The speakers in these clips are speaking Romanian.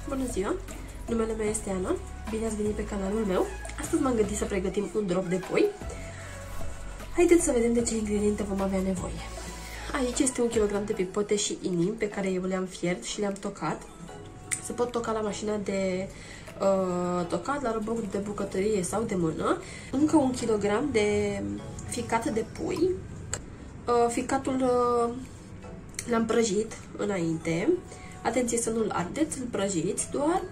Bună ziua! Numele meu este Ana. Bine ați venit pe canalul meu. Astăzi m-am gândit să pregătim un drop de pui. Haideți să vedem de ce ingrediente vom avea nevoie. Aici este 1 kg de pipote și inimi pe care eu le-am fiert și le-am tocat. Se pot toca la mașina de tocat, la robotul de bucătărie sau de mână. Încă 1 kg de ficat de pui. Ficatul l-am prăjit înainte. Atenție să nu-l ardeți, îl prăjiți doar,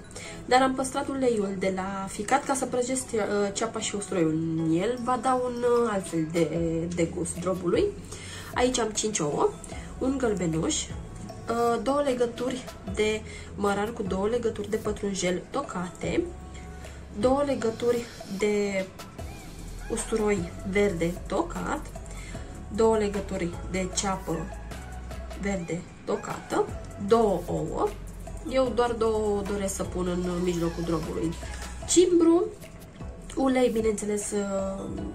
dar am păstrat uleiul de la ficat ca să prăjesc ceapa și usturoiul în el. Va da un altfel de gust drobului. Aici am 5 ouă, un gălbenuș, 2 legături de mărar cu 2 legături de pătrunjel tocate, 2 legături de usturoi verde tocat, 2 legături de ceapă verde tocată, 2 ouă, eu doar 2 doresc să pun în mijlocul drobului, cimbru, ulei, bineînțeles,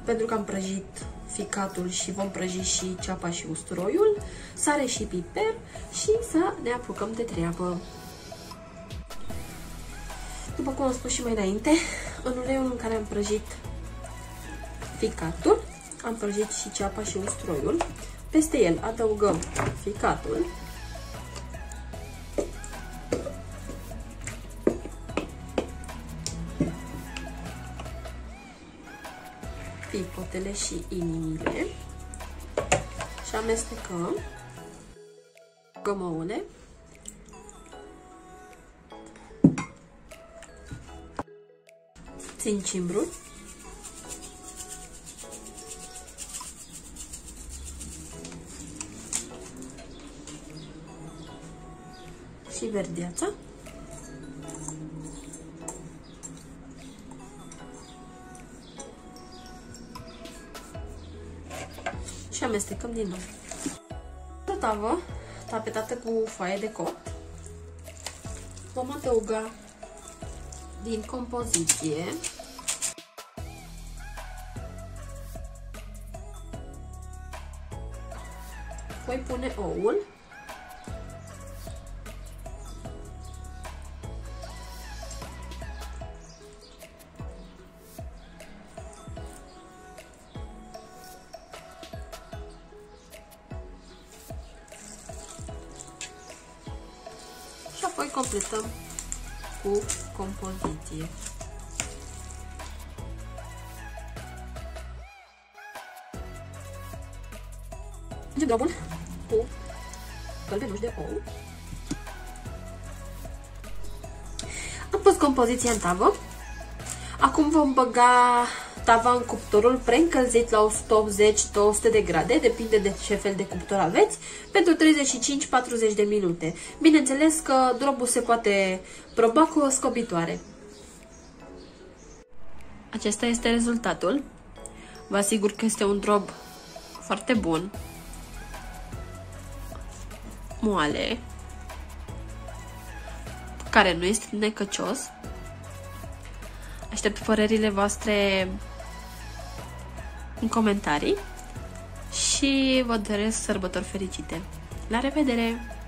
pentru că am prăjit ficatul și vom prăji și ceapa și usturoiul, sare și piper și să ne apucăm de treabă. După cum am spus și mai înainte, în uleiul în care am prăjit ficatul, am prăjit și ceapa și usturoiul. Peste el adăugăm ficatul, pipotele și inimile și amestecăm ouăle, țin cimbrul, și verdeața, și amestecăm din nou. O tavă tapetată cu foaie de copt. Vom adăuga din compoziție voi pune oul, și apoi completăm cu compoziție. Ungem drobul cu gălbenuș de ou. Am pus compoziția în tavă. Acum vom băga tava în cuptorul preîncălzit la 180-200 de grade, depinde de ce fel de cuptor aveți, pentru 35-40 de minute. Bineînțeles că drobul se poate proba cu o scobitoare. Acesta este rezultatul. Vă asigur că este un drob foarte bun, moale, care nu este necăcios. Aștept părerile voastre în comentarii și vă doresc sărbători fericite. La revedere!